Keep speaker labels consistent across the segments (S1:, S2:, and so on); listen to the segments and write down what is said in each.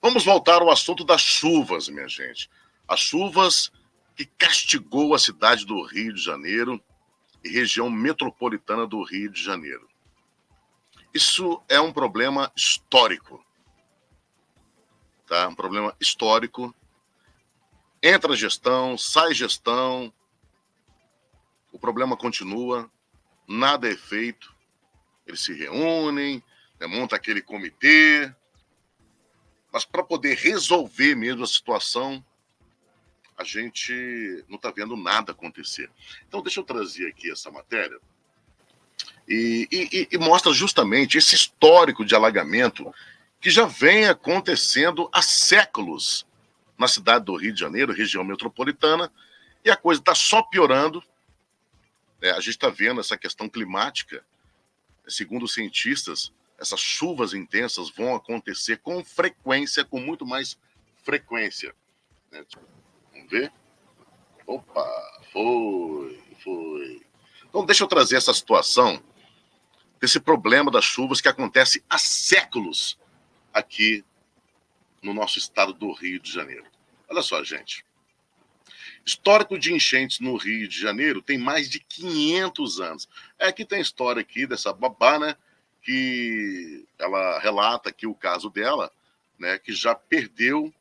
S1: Vamos voltar ao assunto das chuvas, minha gente. As chuvas que castigou a cidade do Rio de Janeiro e região metropolitana do Rio de Janeiro. Isso é um problema histórico, tá? Um problema histórico. Entra gestão, sai gestão, o problema continua, nada é feito. Eles se reúnem, monta aquele comitê, mas para poder resolver mesmo a situação, a gente não está vendo nada acontecer. Então, deixa eu trazer aqui essa matéria e mostra justamente esse histórico de alagamento que já vem acontecendo há séculos na cidade do Rio de Janeiro, região metropolitana, e a coisa está só piorando. A gente está vendo essa questão climática. Segundo os cientistas, essas chuvas intensas vão acontecer com frequência, com muito mais frequência. Vamos ver? Opa, foi. Então, deixa eu trazer essa situação desse problema das chuvas que acontece há séculos aqui no nosso estado do Rio de Janeiro. Olha só, gente. Histórico de enchentes no Rio de Janeiro tem mais de 500 anos. Aqui tem a história aqui dessa babá, né? Que ela relata aqui o caso dela, né? Que já perdeu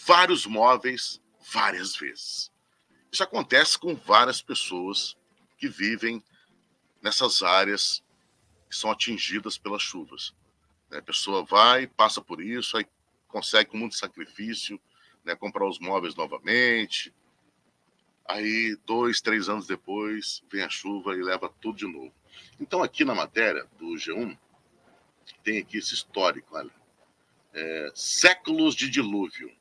S1: vários móveis várias vezes. Isso acontece com várias pessoas que vivem nessas áreas que são atingidas pelas chuvas. A pessoa vai, passa por isso, aí consegue com muito sacrifício, comprar os móveis novamente. Aí, 2, 3 anos depois, vem a chuva e leva tudo de novo. Então, aqui na matéria do G1, tem aqui esse histórico, olha. Séculos de dilúvio.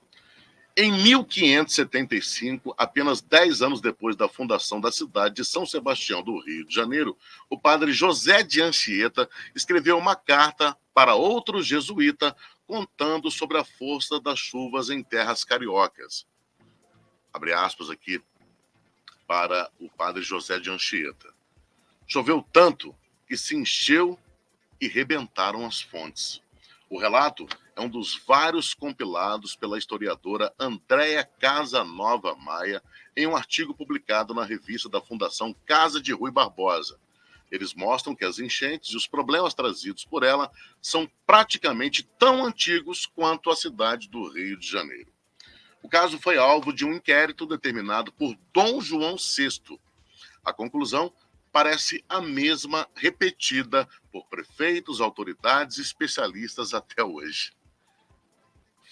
S1: Em 1575, apenas 10 anos depois da fundação da cidade de São Sebastião do Rio de Janeiro, o padre José de Anchieta escreveu uma carta para outro jesuíta contando sobre a força das chuvas em terras cariocas. Abre aspas aqui para o padre José de Anchieta. Choveu tanto que se encheu e rebentaram as fontes. O relato é um dos vários compilados pela historiadora Andréa Casanova Maia em um artigo publicado na revista da Fundação Casa de Rui Barbosa. Eles mostram que as enchentes e os problemas trazidos por ela são praticamente tão antigos quanto a cidade do Rio de Janeiro. O caso foi alvo de um inquérito determinado por Dom João VI. A conclusão parece a mesma repetida por prefeitos, autoridades e especialistas até hoje.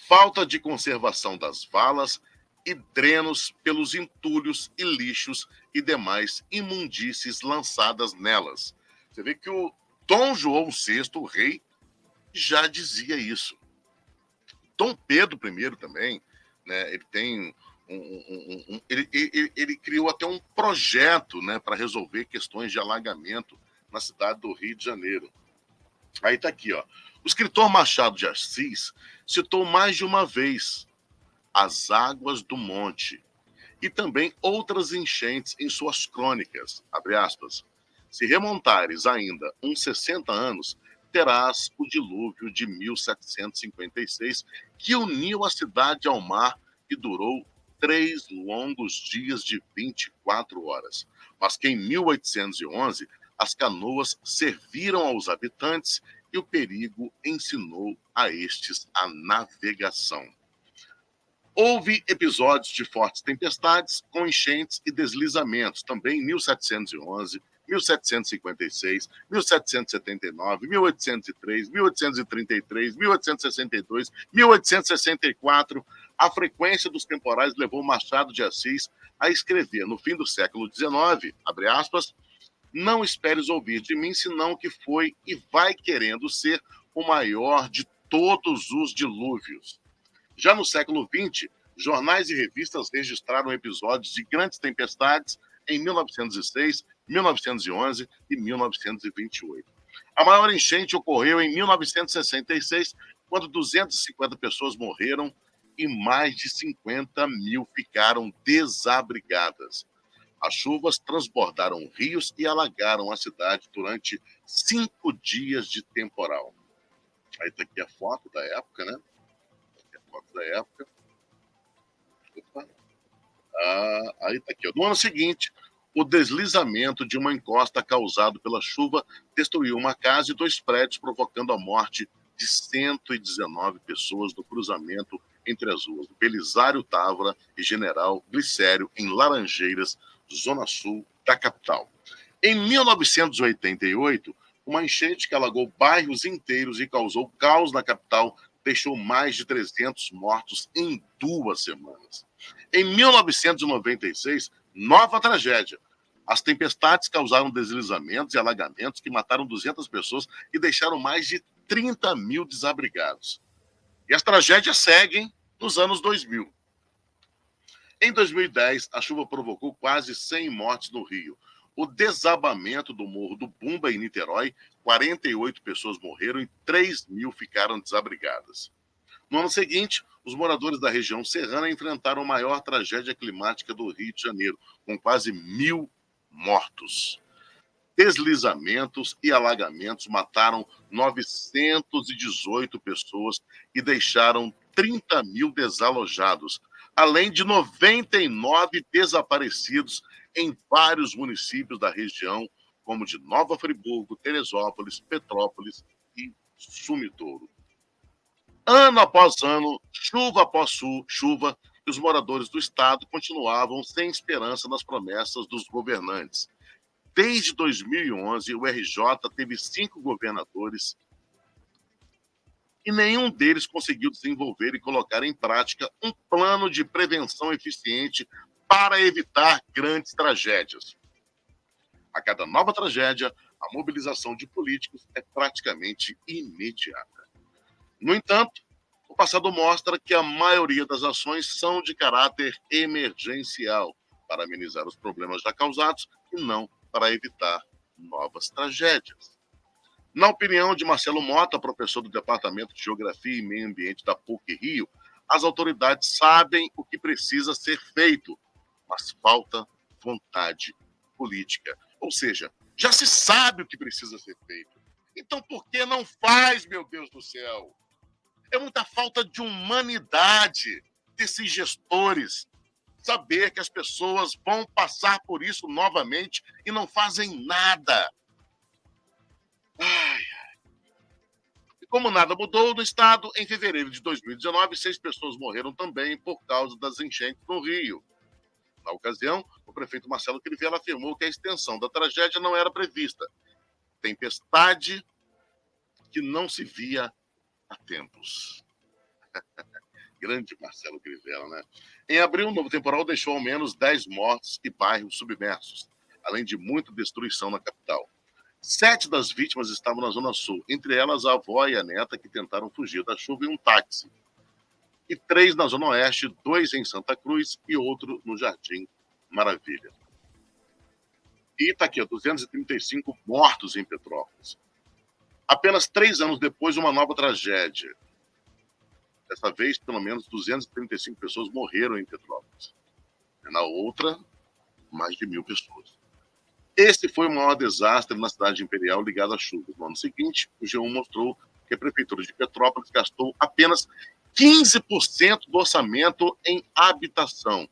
S1: Falta de conservação das valas e drenos pelos entulhos e lixos e demais imundícies lançadas nelas. Você vê que o Dom João VI, o rei, já dizia isso. Dom Pedro I também, né, ele tem ele criou até um projeto, né, para resolver questões de alagamento na cidade do Rio de Janeiro. Aí está aqui, ó. O escritor Machado de Assis citou mais de uma vez as águas do monte e também outras enchentes em suas crônicas, abre aspas. Se remontares ainda uns 60 anos, terás o dilúvio de 1756, que uniu a cidade ao mar e durou 3 longos dias de 24 horas. Mas que em 1811 as canoas serviram aos habitantes e o perigo ensinou a estes a navegação. Houve episódios de fortes tempestades com enchentes e deslizamentos, também em 1711, 1756, 1779, 1803, 1833, 1862, 1864. A frequência dos temporais levou Machado de Assis a escrever, no fim do século XIX, abre aspas, não esperes ouvir de mim, senão que foi e vai querendo ser o maior de todos os dilúvios. Já no século XX, jornais e revistas registraram episódios de grandes tempestades em 1906, 1911 e 1928. A maior enchente ocorreu em 1966, quando 250 pessoas morreram e mais de 50 mil ficaram desabrigadas. As chuvas transbordaram rios e alagaram a cidade durante 5 dias de temporal. Aí está aqui a foto da época, né? Aí tá aqui, ó. No ano seguinte, o deslizamento de uma encosta causado pela chuva destruiu uma casa e 2 prédios, provocando a morte de 119 pessoas no cruzamento entre as ruas Belisário Távora e General Glicério, em Laranjeiras, zona sul da capital. Em 1988, uma enchente que alagou bairros inteiros e causou caos na capital deixou mais de 300 mortos em 2 semanas. Em 1996, nova tragédia. As tempestades causaram deslizamentos e alagamentos que mataram 200 pessoas e deixaram mais de 30 mil desabrigados. E as tragédias seguem nos anos 2000. Em 2010, a chuva provocou quase 100 mortes no Rio. O desabamento do Morro do Bumba, em Niterói, 48 pessoas morreram e 3 mil ficaram desabrigadas. No ano seguinte, os moradores da região serrana enfrentaram a maior tragédia climática do Rio de Janeiro, com quase 1.000 mortos. Deslizamentos e alagamentos mataram 918 pessoas e deixaram 30 mil desalojados, além de 99 desaparecidos em vários municípios da região, como de Nova Friburgo, Teresópolis, Petrópolis e Sumidouro. Ano após ano, chuva após chuva, e os moradores do estado continuavam sem esperança nas promessas dos governantes. Desde 2011, o RJ teve 5 governadores e nenhum deles conseguiu desenvolver e colocar em prática um plano de prevenção eficiente para evitar grandes tragédias. A cada nova tragédia, a mobilização de políticos é praticamente imediata. No entanto, o passado mostra que a maioria das ações são de caráter emergencial, para amenizar os problemas já causados e não para evitar novas tragédias. Na opinião de Marcelo Mota, professor do Departamento de Geografia e Meio Ambiente da PUC-Rio, as autoridades sabem o que precisa ser feito, mas falta vontade política. Ou seja, já se sabe o que precisa ser feito. Então por que não faz, meu Deus do céu? É muita falta de humanidade desses gestores. Saber que as pessoas vão passar por isso novamente e não fazem nada. Ai. E como nada mudou no estado, em fevereiro de 2019, 6 pessoas morreram também por causa das enchentes no Rio. Na ocasião, o prefeito Marcelo Crivella afirmou que a extensão da tragédia não era prevista. Tempestade que não se via há tempos. Grande Marcelo Crivella, né? Em abril, o novo temporal deixou ao menos 10 mortos e bairros submersos, além de muita destruição na capital. 7 das vítimas estavam na Zona Sul, entre elas a avó e a neta que tentaram fugir da chuva em um táxi. E 3 na Zona Oeste, 2 em Santa Cruz e outro no Jardim Maravilha. E está aqui, 235 mortos em Petrópolis. Apenas 3 anos depois, uma nova tragédia. Dessa vez, pelo menos 235 pessoas morreram em Petrópolis. Na outra, mais de 1.000 pessoas. Esse foi o maior desastre na cidade imperial ligado às chuvas. No ano seguinte, o G1 mostrou que a prefeitura de Petrópolis gastou apenas 15% do orçamento em habitação,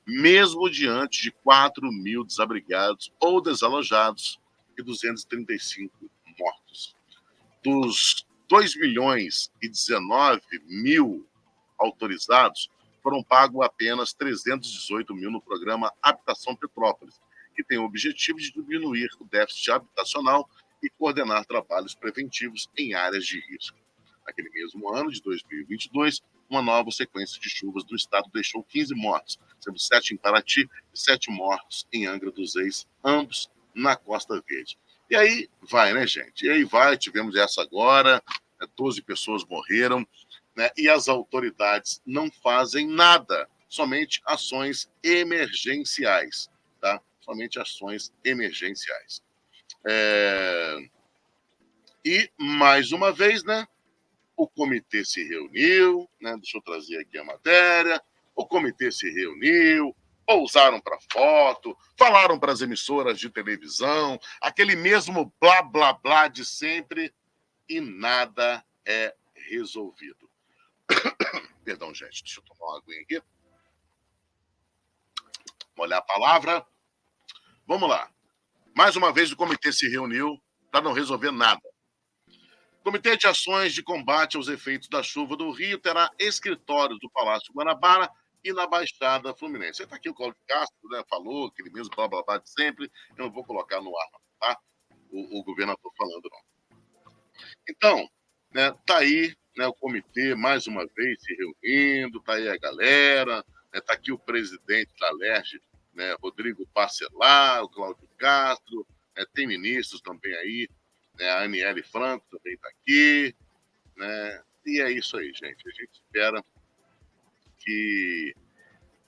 S1: mesmo diante de 4 mil desabrigados ou desalojados e 235 mortos. Dos 2 milhões e 19 mil autorizados, foram pagos apenas 318 mil no programa Habitação Petrópolis, que tem o objetivo de diminuir o déficit habitacional e coordenar trabalhos preventivos em áreas de risco. Naquele mesmo ano de 2022, uma nova sequência de chuvas do estado deixou 15 mortos, sendo 7 em Paraty e 7 mortos em Angra dos Reis, ambos na Costa Verde. E aí vai, né, gente? E aí vai, tivemos essa agora, 12 pessoas morreram, né, e as autoridades não fazem nada, somente ações emergenciais, tá? Somente ações emergenciais. E, mais uma vez, né, o comitê se reuniu, né, deixa eu trazer aqui a matéria, o comitê se reuniu, pousaram para foto, falaram para as emissoras de televisão, aquele mesmo blá, blá, blá de sempre, e nada é resolvido. Perdão, gente, deixa eu tomar uma aguinha aqui. Olhar a palavra. Vamos lá. Mais uma vez o comitê se reuniu para não resolver nada. O Comitê de Ações de Combate aos Efeitos da Chuva do Rio terá escritórios do Palácio Guanabara e na Baixada Fluminense. Está aqui o Cláudio Castro, né, falou, aquele mesmo blá blá blá de sempre. Eu não vou colocar no ar, tá? O governador falando, não. Então, né, tá aí, né, o comitê mais uma vez se reunindo, tá aí a galera, né, tá aqui o presidente da LERJ, né, Rodrigo Parcelar, o Cláudio Castro, né, tem ministros também aí, né, a Aniele Franco também está aqui, né, e é isso aí, gente. A gente espera que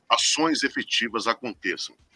S1: ações efetivas aconteçam.